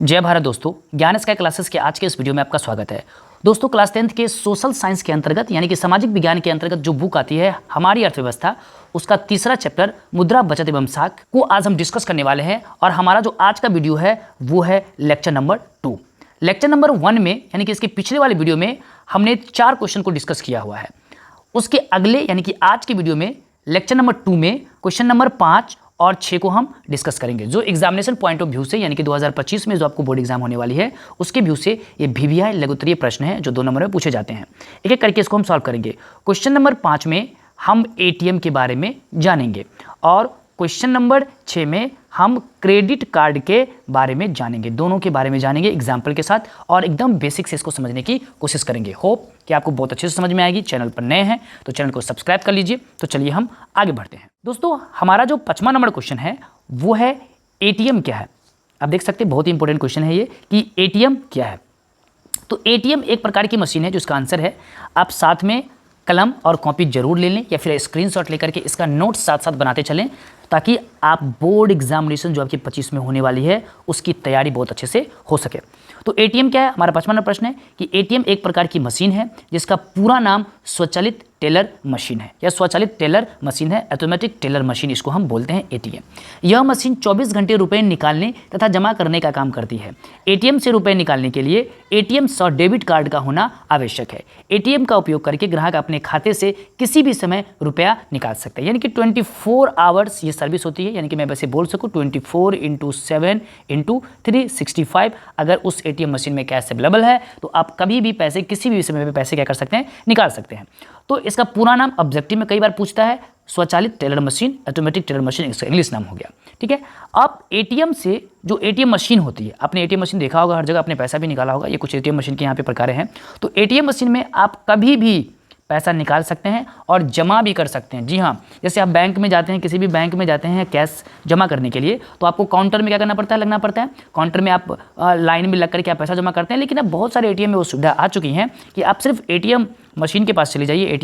जय भारत दोस्तों, ज्ञान स्काई क्लासेस के आज के इस वीडियो में आपका स्वागत है। दोस्तों, क्लास 10th के सोशल साइंस के अंतर्गत यानी कि सामाजिक विज्ञान के अंतर्गत जो बुक आती है हमारी अर्थव्यवस्था, उसका तीसरा चैप्टर मुद्रा बचत एवं साख को आज हम डिस्कस करने वाले हैं। और हमारा जो आज का वीडियो है वो है लेक्चर नंबर 2। लेक्चर नंबर 1 में यानी कि इसके पिछले वाले वीडियो में हमने 4 क्वेश्चन को डिस्कस किया हुआ है। उसके अगले यानी कि आज के वीडियो में लेक्चर नंबर 2 में क्वेश्चन नंबर 5 और 6 को हम डिस्कस करेंगे, जो एग्जामिनेशन पॉइंट ऑफ व्यू से यानी कि 2025 में जो आपको बोर्ड एग्जाम होने वाली है उसके व्यू से ये VVI लघुत्तरीय प्रश्न है जो 2 नंबर में पूछे जाते हैं। एक एक करके इसको हम सॉल्व करेंगे। क्वेश्चन नंबर 5 में हम ATM के बारे में जानेंगे और क्वेश्चन नंबर 6 में हम क्रेडिट कार्ड के बारे में जानेंगे। दोनों के बारे में जानेंगे एग्जाम्पल के साथ और एकदम बेसिक से इसको समझने की कोशिश करेंगे। होप कि आपको बहुत अच्छे से समझ में आएगी। चैनल पर नए हैं तो चैनल को सब्सक्राइब कर लीजिए। तो चलिए हम आगे बढ़ते हैं। दोस्तों, हमारा जो 5वां नंबर क्वेश्चन है वो है ATM क्या है। आप देख सकते हैं बहुत ही इंपॉर्टेंट क्वेश्चन है ये कि ATM क्या है। तो ATM एक प्रकार की मशीन है जिसका आंसर है, आप साथ में कलम और कॉपी जरूर ले लें या फिर स्क्रीनशॉट लेकर के इसका नोट्स साथ साथ बनाते चलें ताकि आप बोर्ड एग्जामिनेशन जो आपकी 25 में होने वाली है उसकी तैयारी बहुत अच्छे से हो सके। तो ATM क्या है, हमारा 5वां नंबर प्रश्न है कि ATM एक प्रकार की मशीन है जिसका पूरा नाम स्वचालित टेलर मशीन है या स्वचालित टेलर मशीन है। ऑटोमेटिक टेलर मशीन इसको हम बोलते हैं ATM। यह मशीन 24 घंटे रुपए निकालने तथा जमा करने का काम करती है। ATM से रुपए निकालने के लिए ATM और डेबिट कार्ड का होना आवश्यक है। ATM का उपयोग करके ग्राहक अपने खाते से किसी भी समय रुपया निकाल सकते हैं, यानी कि 24 आवर्स ये सर्विस होती है। यानी कि मैं वैसे बोल सकूँ 24/7/365 अगर उस ATM मशीन में कैश अवेलेबल है तो आप कभी भी पैसे किसी भी समय पे पैसे क्या कर सकते हैं, निकाल सकते हैं। तो इसका पूरा नाम ऑब्जेक्टिव में कई बार पूछता है स्वचालित teller machine, automatic teller machine, इसका इंग्लिश नाम हो गया। ठीक है। अब ATM से जो ATM मशीन होती है, आपने ATM मशीन देखा होगा, हर जगह आपने पैसा भी निकाला होगा। ये कुछ ATM मशीन के यहाँ पे प्रकार हैं। तो ATM मशीन में आप कभी भी पैसा निकाल सकते हैं और जमा भी कर सकते हैं। जी हाँ, जैसे आप बैंक में जाते हैं, किसी भी बैंक में जाते हैं कैश जमा करने के लिए, तो आपको काउंटर में क्या करना पड़ता है, लगना पड़ता है। काउंटर में आप लाइन में लग करके आप पैसा जमा करते हैं। लेकिन अब बहुत सारे ATM में वो सुविधा आ चुकी हैं कि आप सिर्फ ATM मशीन के पास चले जाइए,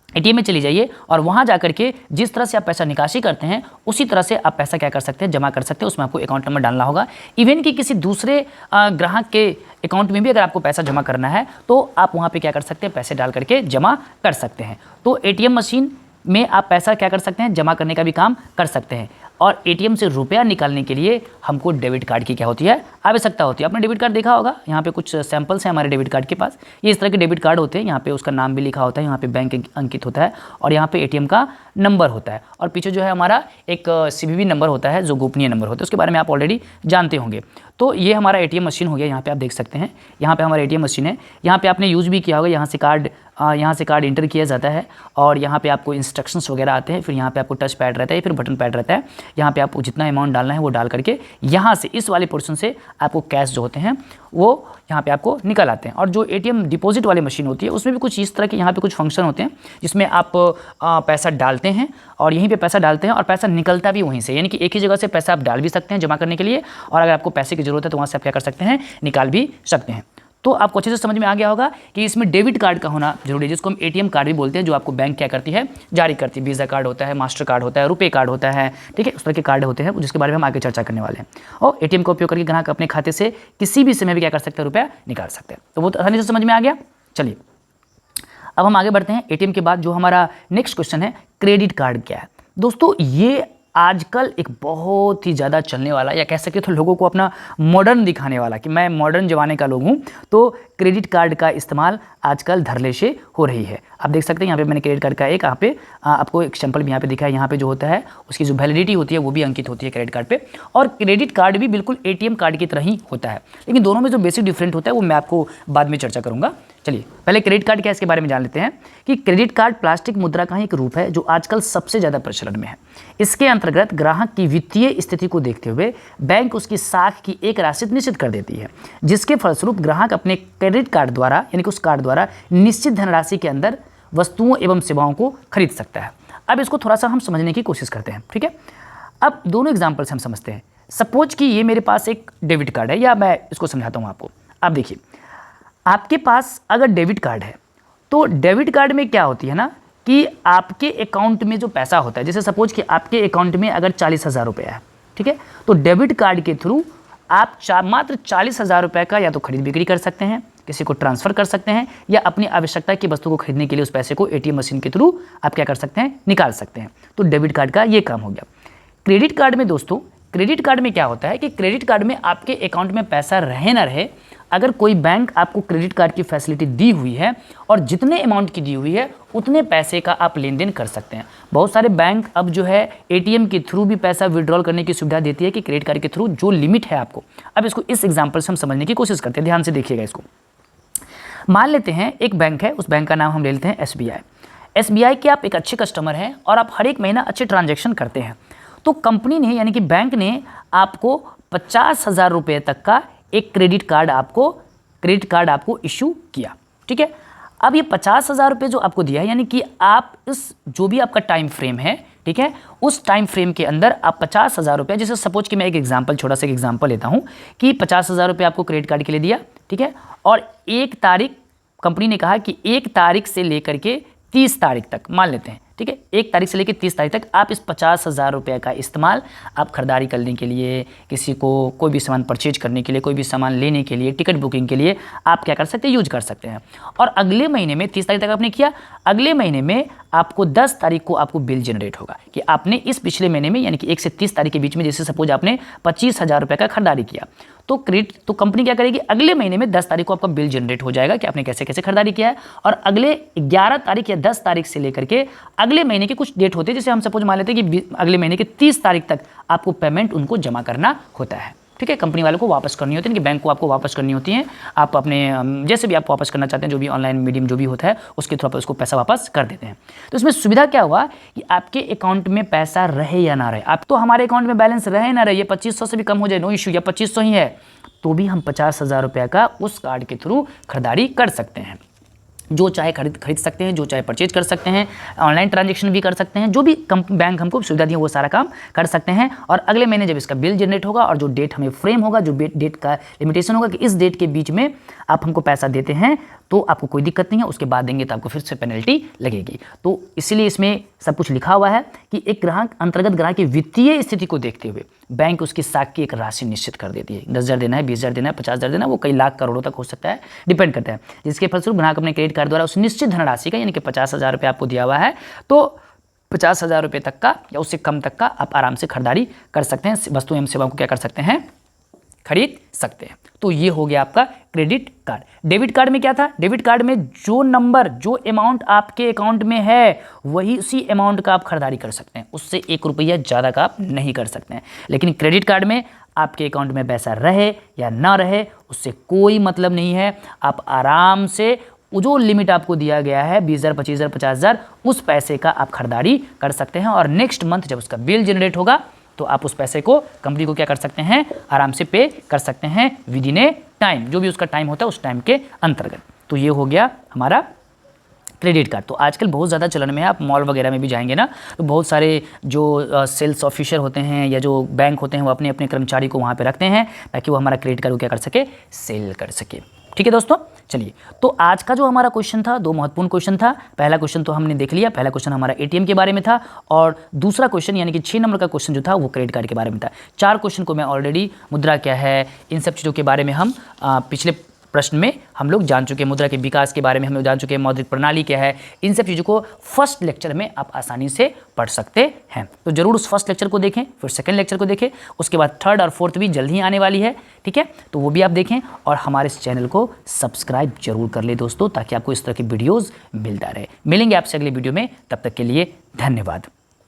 ATM में चली जाइए और वहाँ जाकर के जिस तरह से आप पैसा निकासी करते हैं उसी तरह से आप पैसा क्या कर सकते हैं, जमा कर सकते हैं। उसमें आपको अकाउंट नंबर डालना होगा। इवन कि किसी दूसरे ग्राहक के अकाउंट में भी अगर आपको पैसा जमा करना है तो आप वहाँ पे क्या कर सकते हैं, पैसे डाल करके जमा कर सकते हैं। तो ATM मशीन में आप पैसा क्या कर सकते हैं, जमा करने का भी काम कर सकते हैं। और ATM से रुपया निकालने के लिए हमको डेबिट कार्ड की क्या होती है, आवश्यकता होती है। आपने डेबिट कार्ड देखा होगा, यहाँ पे कुछ सैंपल्स हैं हमारे डेबिट कार्ड के पास। ये इस तरह के डेबिट कार्ड होते हैं, यहाँ पे उसका नाम भी लिखा होता है, यहाँ पे बैंक अंकित होता है और यहाँ पे ATM का नंबर होता है और पीछे जो है हमारा एक CVV नंबर होता है जो गोपनीय नंबर होता है, उसके बारे में आप ऑलरेडी जानते होंगे। तो ये हमारा ATM मशीन हो गया। यहाँ पे आप देख सकते हैं, यहाँ पे हमारा ATM मशीन है। यहाँ पे आपने यूज़ भी किया होगा, यहाँ से कार्ड इंटर किया जाता है और यहाँ पे आपको इंस्ट्रक्शंस वगैरह आते हैं। फिर यहाँ पे आपको टच पैड रहता है, फिर बटन पैड रहता है। यहाँ पे आपको जितना अमाउंट डालना है वो डाल करके यहाँ से इस वाले पोर्शन से आपको कैश जो होते हैं वो यहाँ पे आपको निकल आते हैं। और जो ATM डिपॉजिट वाली मशीन होती है उसमें भी कुछ इस तरह के यहाँ पे कुछ फंक्शन होते हैं जिसमें आप पैसा डालते हैं और यहीं पे पैसा डालते हैं और पैसा निकलता भी वहीं से, यानी कि एक ही जगह से पैसा आप डाल भी सकते हैं जमा करने के लिए और अगर आपको पैसे की ज़रूरत है तो वहाँ से आप क्या कर सकते हैं, निकाल भी सकते हैं। तो आपको अच्छे से समझ में आ गया होगा कि इसमें डेबिट कार्ड का होना जरूरी है, जिसको हम ATM कार्ड भी बोलते हैं, जो आपको बैंक क्या करती है, जारी करती है। वीज़ा कार्ड होता है, मास्टर कार्ड होता है, रुपए कार्ड होता है। ठीक है, उस तरह के कार्ड होते हैं जिसके बारे में हम आगे चर्चा करने वाले हैं। और ATM का उपयोग करके ग्राहक अपने खाते से किसी भी समय भी क्या कर सकते हैं, रुपया निकाल सकते हैं। तो वो आसानी से समझ में आ गया। चलिए अब हम आगे बढ़ते हैं। ATM के बाद जो हमारा नेक्स्ट क्वेश्चन है, क्रेडिट कार्ड क्या है। दोस्तों, ये आजकल एक बहुत ही ज़्यादा चलने वाला या कह सकते तो लोगों को अपना मॉडर्न दिखाने वाला कि मैं मॉडर्न ज़माने का लोग हूँ, तो क्रेडिट कार्ड का इस्तेमाल आजकल धड़ल्ले से हो रही है। आप देख सकते हैं यहाँ पे मैंने क्रेडिट कार्ड का एक यहाँ पे आपको एक सैंपल भी यहाँ पे दिखा है। यहाँ पे जो होता है उसकी जो वैलिडिटी होती है वो भी अंकित होती है क्रेडिट कार्ड पे। और क्रेडिट कार्ड भी बिल्कुल ATM कार्ड की तरह ही होता है, लेकिन दोनों में जो बेसिक डिफरेंट होता है वो मैं आपको बाद में चर्चा करूँगा। चलिए पहले क्रेडिट कार्ड क्या है इसके बारे में जान लेते हैं कि क्रेडिट कार्ड प्लास्टिक मुद्रा का ही एक रूप है जो आजकल सबसे ज़्यादा प्रचलन में है। इसके अंतर्गत ग्राहक की वित्तीय स्थिति को देखते हुए बैंक उसकी साख की एक राशि निश्चित कर देती है, जिसके फलस्वरूप ग्राहक अपने क्रेडिट कार्ड द्वारा यानी कि उस कार्ड द्वारा निश्चित धनराशि के अंदर वस्तुओं एवं सेवाओं को खरीद सकता है। अब इसको थोड़ा सा हम समझने की कोशिश करते हैं। ठीक है, अब दोनों एग्जाम्पल से हम समझते हैं। सपोज कि ये मेरे पास एक डेबिट कार्ड है, या मैं इसको समझाता हूँ आपको। आप देखिए, आपके पास अगर डेबिट कार्ड है तो डेबिट कार्ड में क्या होती है ना कि आपके अकाउंट में जो पैसा होता है, जैसे सपोज कि आपके अकाउंट में अगर 40,000 रुपया है, ठीक है, तो डेबिट कार्ड के थ्रू आप मात्र 40,000 रुपये का या तो खरीद बिक्री कर सकते हैं, किसी को ट्रांसफ़र कर सकते हैं, या अपनी आवश्यकता की वस्तु को खरीदने के लिए उस पैसे को एटीएम मशीन के थ्रू आप क्या कर सकते हैं, निकाल सकते हैं। तो डेबिट कार्ड का ये काम हो गया। क्रेडिट कार्ड में दोस्तों, क्रेडिट कार्ड में क्या होता है कि क्रेडिट कार्ड में आपके अकाउंट में पैसा रहे ना रहे, अगर कोई बैंक आपको क्रेडिट कार्ड की फैसिलिटी दी हुई है और जितने अमाउंट की दी हुई है उतने पैसे का आप लेन देन कर सकते हैं। बहुत सारे बैंक अब जो है एटीएम के थ्रू भी पैसा विड्रॉल करने की सुविधा देती है कि क्रेडिट कार्ड के थ्रू जो लिमिट है आपको। अब इसको इस एग्जाम्पल से हम समझने की कोशिश करते हैं, ध्यान से देखिएगा इसको। मान लेते हैं एक बैंक है, उस बैंक का नाम हम ले लेते हैं SBI। SBI के आप एक अच्छे कस्टमर हैं और आप हर एक महीना अच्छे ट्रांजैक्शन करते हैं, तो कंपनी ने यानी कि बैंक ने आपको 50,000 रुपये तक का एक क्रेडिट कार्ड आपको इशू किया। ठीक है, अब ये 50,000 रुपये जो आपको दिया है, यानी कि आप इस जो भी आपका टाइम फ्रेम है, ठीक है, उस टाइम फ्रेम के अंदर आप 50,000 रुपये, जैसे सपोज कि मैं एक एग्जांपल, छोटा सा एक एग्जांपल लेता हूँ कि 50,000 रुपये आपको क्रेडिट कार्ड के लिए दिया, ठीक है, और 1 तारीख कंपनी ने कहा कि 1 तारीख से लेकर के 30 तारीख तक मान लेते हैं, ठीक है, 1 तारीख से लेकर 30 तारीख तक आप इस 50,000 रुपये का इस्तेमाल आप खरीदारी करने के लिए, किसी को कोई भी सामान परचेज करने के लिए, कोई भी सामान लेने के लिए, टिकट बुकिंग के लिए आप क्या कर सकते हैं, यूज कर सकते हैं। और अगले महीने में 30 तारीख तक आपने किया, अगले महीने में आपको 10 तारीख को आपको बिल जनरेट होगा कि आपने इस पिछले महीने में यानी कि 1 से 30 तारीख के बीच में, जैसे सपोज आपने 25,000 रुपये का खरीदारी किया, तो कंपनी क्या करेगी, अगले महीने में 10 तारीख को आपका बिल जनरेट हो जाएगा कि आपने कैसे कैसे खरीदारी किया है। और अगले 11 तारीख या 10 तारीख से लेकर के अगले महीने की कुछ डेट होती है, जैसे हम सपोज मान लेते हैं कि अगले महीने के 30 तारीख तक आपको पेमेंट उनको जमा करना होता है। ठीक है, कंपनी वालों को वापस करनी होती है, कि बैंक को आपको वापस करनी होती है। आप अपने जैसे भी आप वापस करना चाहते हैं, जो भी ऑनलाइन मीडियम जो भी होता है उसके थ्रू आप उसको पैसा वापस कर देते हैं। तो इसमें सुविधा क्या हुआ कि आपके अकाउंट में पैसा रहे या ना रहे, आप तो हमारे अकाउंट में बैलेंस रहे ना रहे, ये 2500 से भी कम हो जाए, नो इशू, या 2500 ही है तो भी हम 50,000 रुपये का उस कार्ड के थ्रू खरीदारी कर सकते हैं। जो चाहे खरीद सकते हैं, जो चाहे परचेज कर सकते हैं, ऑनलाइन ट्रांजैक्शन भी कर सकते हैं, जो भी बैंक हमको सुविधा दी है वो सारा काम कर सकते हैं। और अगले महीने जब इसका बिल जनरेट होगा और जो डेट हमें फ्रेम होगा, जो डेट का लिमिटेशन होगा कि इस डेट के बीच में आप हमको पैसा देते हैं, तो आपको कोई दिक्कत नहीं है, उसके बाद देंगे तो आपको फिर से पेनल्टी लगेगी। तो इसीलिए इसमें सब कुछ लिखा हुआ है कि एक ग्राहक अंतर्गत ग्राहक की वित्तीय स्थिति को देखते हुए बैंक उसकी साख की एक राशि निश्चित कर देती है। 10,000 देना है, 20,000 देना है, 50,000 देना है, वो कई लाख करोड़ों तक हो सकता है, डिपेंड करता है। जिसके फलस्वरूप ग्राहक अपने क्रेडिट कार्ड द्वारा उस निश्चित धनराशि का, यानी कि 50,000 रुपये आपको दिया हुआ है, तो 50,000 रुपये तक का या उससे कम तक का आप आराम से खरीदारी कर सकते हैं, वस्तु एवं सेवाओं को क्या कर सकते हैं, खरीद सकते हैं। तो ये हो गया आपका क्रेडिट कार्ड। डेबिट कार्ड में क्या था, डेबिट कार्ड में जो नंबर, जो अमाउंट आपके अकाउंट में है वही उसी अमाउंट का आप खरीदारी कर सकते हैं, उससे 1 रुपया ज़्यादा का आप नहीं कर सकते हैं। लेकिन क्रेडिट कार्ड में आपके अकाउंट में पैसा रहे या ना रहे उससे कोई मतलब नहीं है, आप आराम से जो लिमिट आपको दिया गया है 20,000, 25,000, 50,000, उस पैसे का आप खरीदारी कर सकते हैं। और नेक्स्ट मंथ जब उसका बिल जनरेट होगा तो आप उस पैसे को कंपनी को क्या कर सकते हैं, आराम से पे कर सकते हैं विद इन ए टाइम, जो भी उसका टाइम होता है उस टाइम के अंतर्गत। तो ये हो गया हमारा क्रेडिट कार्ड। तो आजकल बहुत ज़्यादा चलन में है, आप मॉल वगैरह में भी जाएंगे ना, तो बहुत सारे जो सेल्स ऑफिसर होते हैं या जो बैंक होते हैं वो अपने अपने कर्मचारी को वहाँ पे रखते हैं ताकि वो हमारा क्रेडिट कार्ड को क्या कर सके, सेल कर सके। ठीक है दोस्तों, चलिए तो आज का जो हमारा क्वेश्चन था, 2 महत्वपूर्ण क्वेश्चन था। पहला क्वेश्चन तो हमने देख लिया, पहला क्वेश्चन हमारा एटीएम के बारे में था, और दूसरा क्वेश्चन यानी कि 6 नंबर का क्वेश्चन जो था वो क्रेडिट कार्ड के बारे में था। 4 क्वेश्चन को मैं ऑलरेडी, मुद्रा क्या है, इन सब चीज़ों के बारे में हम पिछले प्रश्न में हम लोग जान चुके हैं, मुद्रा के विकास के बारे में हम लोग जान चुके हैं, मौद्रिक प्रणाली क्या है, इन सब चीज़ों को फर्स्ट लेक्चर में आप आसानी से पढ़ सकते हैं। तो जरूर उस फर्स्ट लेक्चर को देखें, फिर सेकंड लेक्चर को देखें, उसके बाद थर्ड और फोर्थ भी जल्द ही आने वाली है। ठीक है, तो वो भी आप देखें और हमारे इस चैनल को सब्सक्राइब जरूर कर ले दोस्तों, ताकि आपको इस तरह की वीडियोज़ मिलता रहे। मिलेंगे आपसे अगले वीडियो में, तब तक के लिए धन्यवाद।